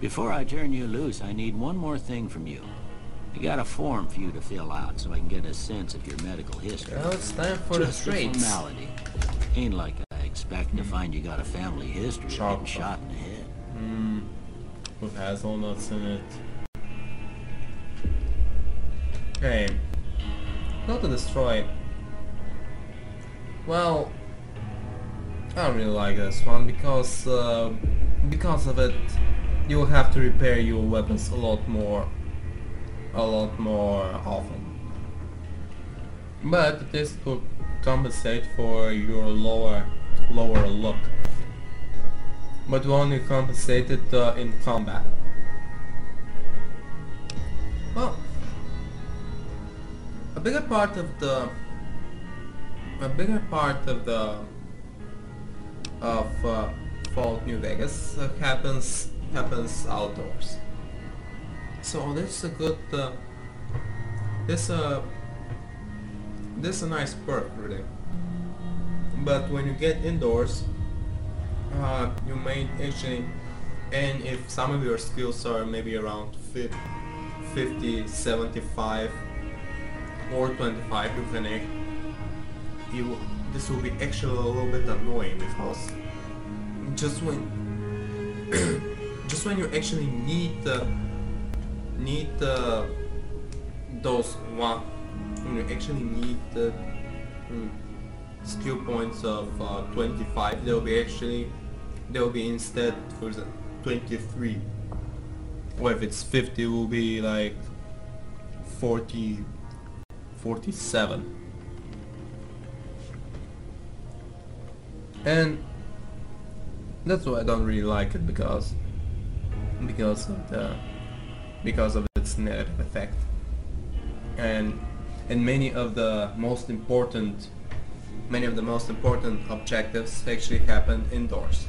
Before I turn you loose, I need one more thing from you. I got a form for you to fill out so I can get a sense of your medical history. Well, it's time for the Just a traits. formality. Ain't like I expect to find you got a family history of getting shot in the head. Who has walnuts in it? Okay. How to destroy. Well, I don't really like this one because of it, you'll have to repair your weapons a lot more often. But this will compensate for your lower look. But will only compensate it in combat. Well, a bigger part of Fallout New Vegas happens outdoors. So this is a good this is a nice perk really. But when you get indoors, you may actually, and if some of your skills are maybe around 50, 75 or 25, this will be actually a little bit annoying because just when you actually need those one, when you actually need the skill points of 25, they'll be instead for the 23, or if it's 50 will be like 47. And that's why I don't really like it, because of its negative effect, and many of the most important objectives actually happen indoors.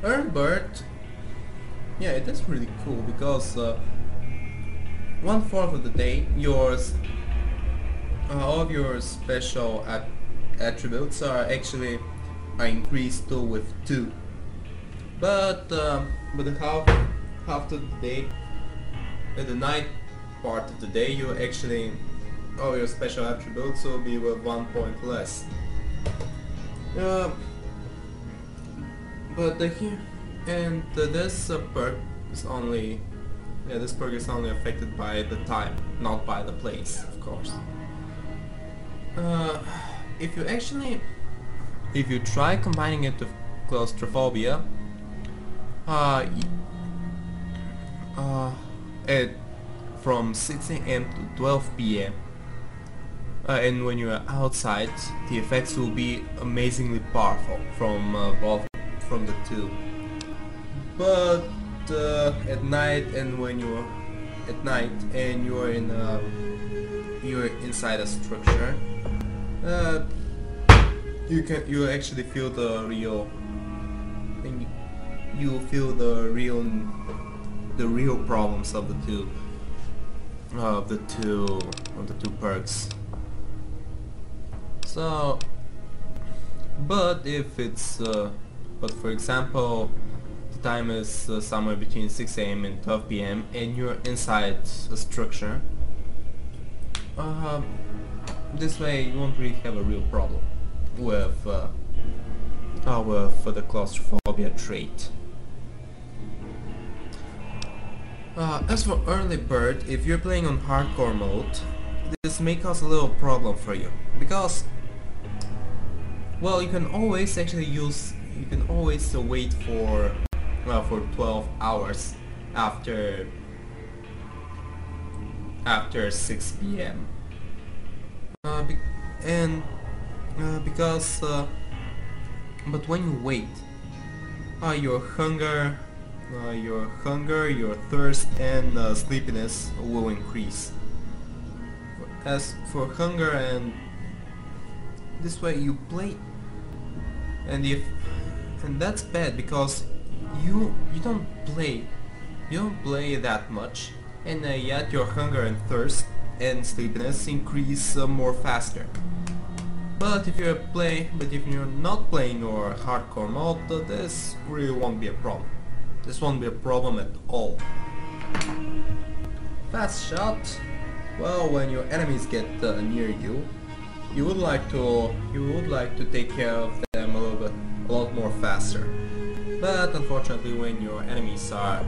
Earnbird, yeah, it is really cool because 1/4 of the day all of your special attributes are increased to with 2. But the half of the day, at the night part of the day, all your special attributes will be with 1 point less. But this perk is only affected by the time, not by the place, of course. If you try combining it with claustrophobia, from 6 AM to 12 PM, and when you are outside, the effects will be amazingly powerful from the two. But at night, and when you're inside a structure, you actually feel the real problems of the two perks. So, but for example, the time is somewhere between 6 AM and 12 PM, and you're inside a structure, this way you won't really have a real problem with the claustrophobia trait. As for early bird, if you're playing on hardcore mode, this may cause a little problem for you, because, well, you can always wait for 12 hours after 6 PM. But when you wait, your hunger, your thirst, and sleepiness will increase. As for hunger, and this way you play, and that's bad because you don't play that much, and yet your hunger and thirst and sleepiness increase more faster. But if you're not playing your hardcore mode, this really won't be a problem. This won't be a problem at all. Fast shot. Well, when your enemies get near you, you would like to take care of them a lot more faster. But unfortunately, when your enemies are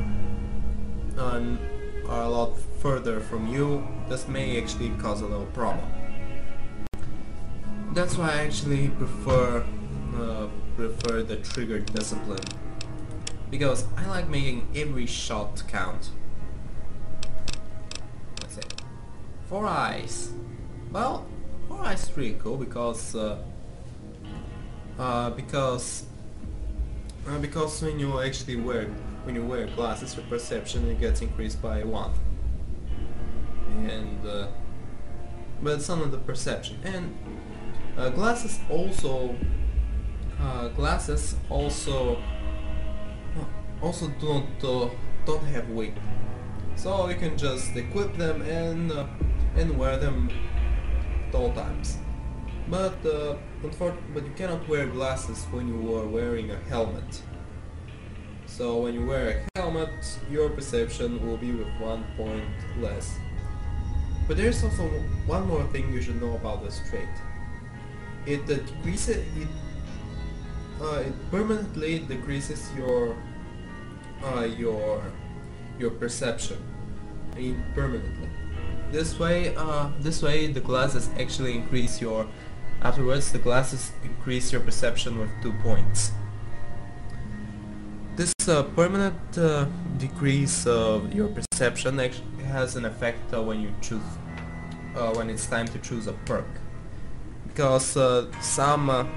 a lot further from you, this may actually cause a little problem. That's why I actually prefer the trigger discipline, because I like making every shot count. Let's say 4 eyes. Well, 4 eyes is pretty cool because when you actually wear glasses, your perception gets increased by 1. And but it's only the perception. And glasses also don't have weight, so you can just equip them and wear them at all times. But you cannot wear glasses when you are wearing a helmet. So when you wear a helmet, your perception will be with 1 point less. But there's also one more thing you should know about this trait. It permanently decreases your perception. I mean, permanently. This way the glasses actually increase your. Afterwards, the glasses increase your perception with 2 points. This permanent decrease of your perception actually has an effect when it's time to choose a perk. Because some of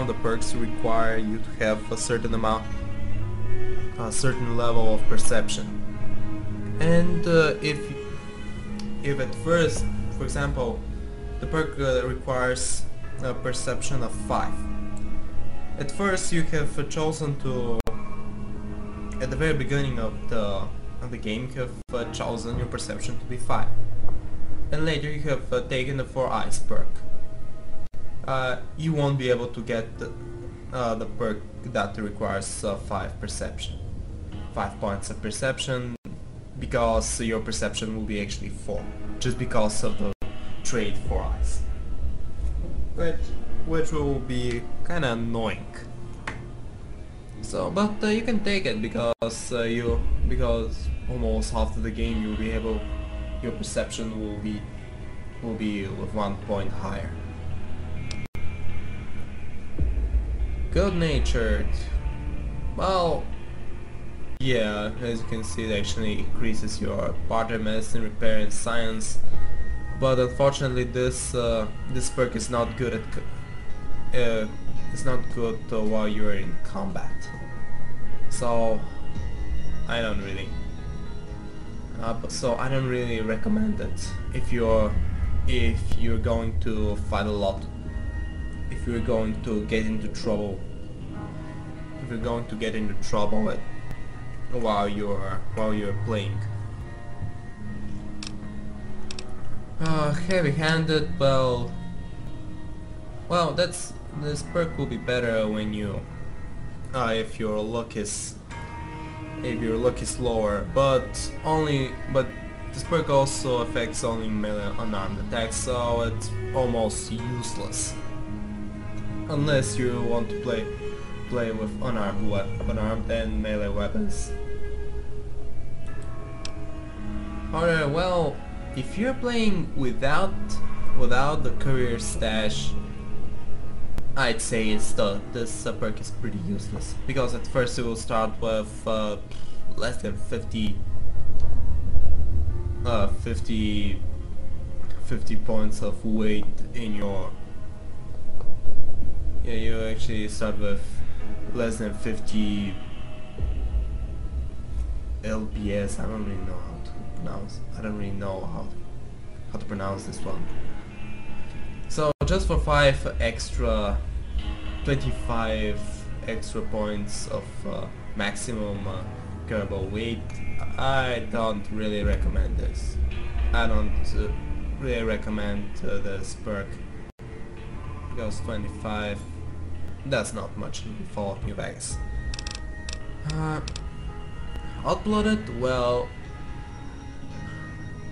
the perks require you to have a certain level of perception. And if at first, for example, the perk requires a perception of 5. At first you have chosen to, at the very beginning of the game, you have chosen your perception to be 5. And later you have taken the 4 eyes perk. You won't be able to get the perk that requires 5 perception. 5 points of perception, because your perception will be actually 4, just because of the trait 4 eyes. Which will be kinda annoying. So, but you can take it because almost half of the game your perception will be with 1 point higher. Good-natured. Well, yeah, as you can see, it actually increases your barter, medicine, repair, and science. But unfortunately, this perk is not good at while you're in combat. So I don't really recommend it if you're going to fight a lot. If you're going to get into trouble. While you're playing. Heavy-handed. Well, this perk will be better when you if your luck is lower, but this perk also affects only melee unarmed attacks, so it's almost useless unless you want to play with unarmed and melee weapons. Alright, well, if you're playing without the career stash, I'd say this perk is pretty useless, because at first you will start with less than 50 points of weight in your. Yeah, you actually start with less than 50 LPS. I don't really know how to pronounce. I don't really know how to pronounce this one. So just for 25 extra points of maximum curable weight, I don't really recommend this. I don't really recommend this perk because 25, that's not much in Fallout New Vegas. Outblooded, well,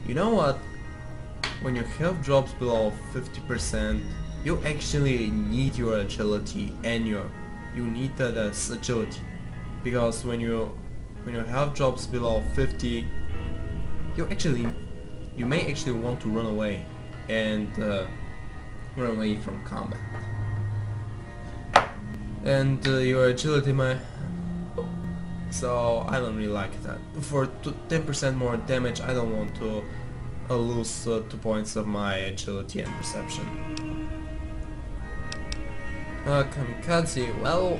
you know what? When your health drops below 50%, you actually need your agility and you need this agility, because when your health drops below 50, you may actually want to run away and run away from combat, and your agility might. So I don't really like that. For 10% more damage, I don't want to lose 2 points of my agility and perception. Kamikaze, well,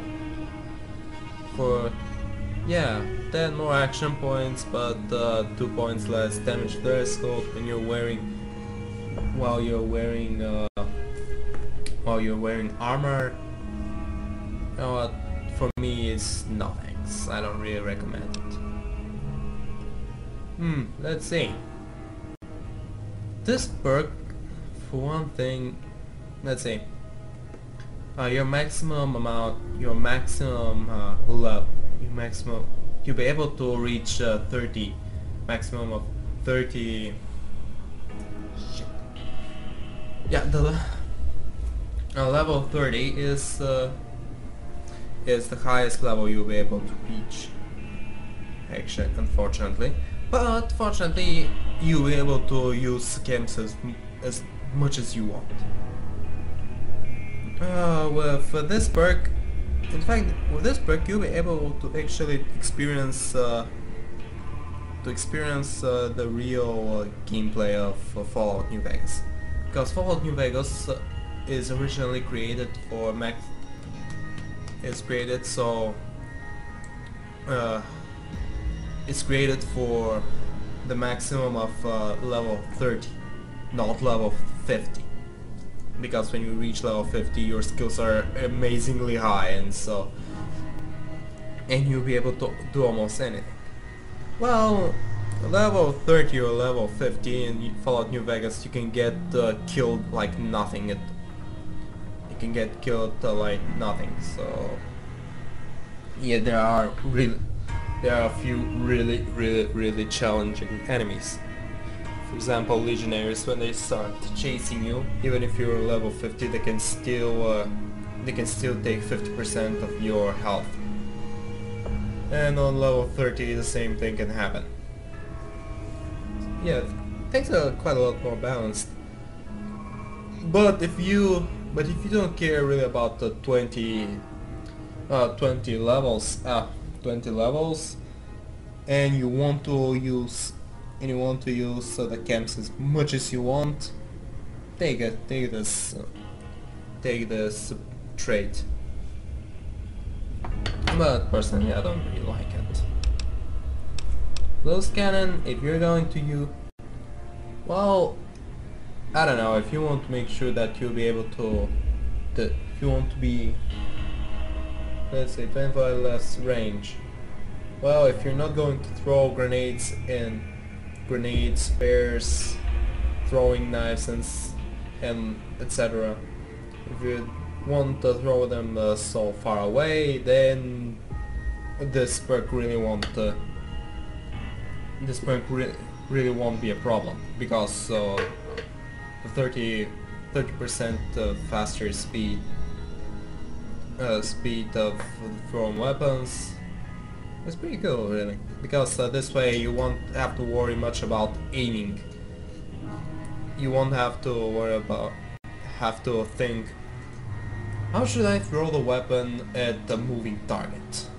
for 10 more action points, but 2 points less damage threshold when you're wearing while you're wearing armor. You know what? For me, it's nothing. I don't really recommend it. Let's see. This perk, for one thing, let's see. Your maximum level, you'll be able to reach 30, maximum of 30. Shit. Yeah, the level 30 is the highest level you'll be able to reach. Actually, unfortunately, but fortunately, you'll be able to use camps as much as you want. With this perk, in fact, with this perk, you'll be able to actually experience the real gameplay of Fallout New Vegas, because Fallout New Vegas is originally created for max. It's created so. It's created for the maximum of level 30, not level 50. Because when you reach level 50, your skills are amazingly high, and you'll be able to do almost anything. Well, level 30 or level 50 in Fallout New Vegas, you can get killed like nothing. You can get killed like nothing. So yeah, there are a few really challenging enemies. For example, legionaries, when they start chasing you, even if you're level 50, they can still take 50% of your health. And on level 30, the same thing can happen. Yeah, things are quite a lot more balanced. But if you don't care really about the 20 levels, and you want to use the camps as much as you want, take this trait. But personally, I don't really like it. Close cannon, if you're going to use, well, I don't know, if you want to make sure that you'll be able to, if you want to be, let's say, 25 less range. Well, if you're not going to throw grenades, spears, throwing knives and etc. If you want to throw them so far away, then this perk really won't be a problem, because the 30% faster speed of throwing weapons. It's pretty cool, really, because this way you won't have to worry much about aiming. You won't have to think, how should I throw the weapon at the moving target?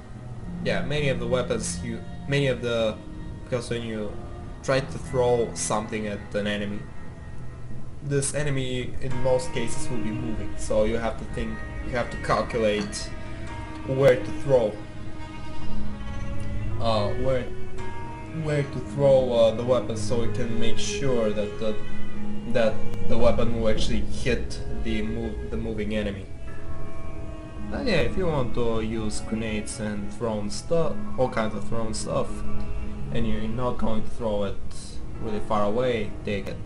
Yeah, because when you try to throw something at an enemy, this enemy in most cases will be moving, so you have to calculate where to throw. Where to throw the weapon, so you can make sure that the weapon will actually hit the moving enemy. Yeah, if you want to use grenades and thrown stuff, all kinds of thrown stuff, and you're not going to throw it really far away, take it.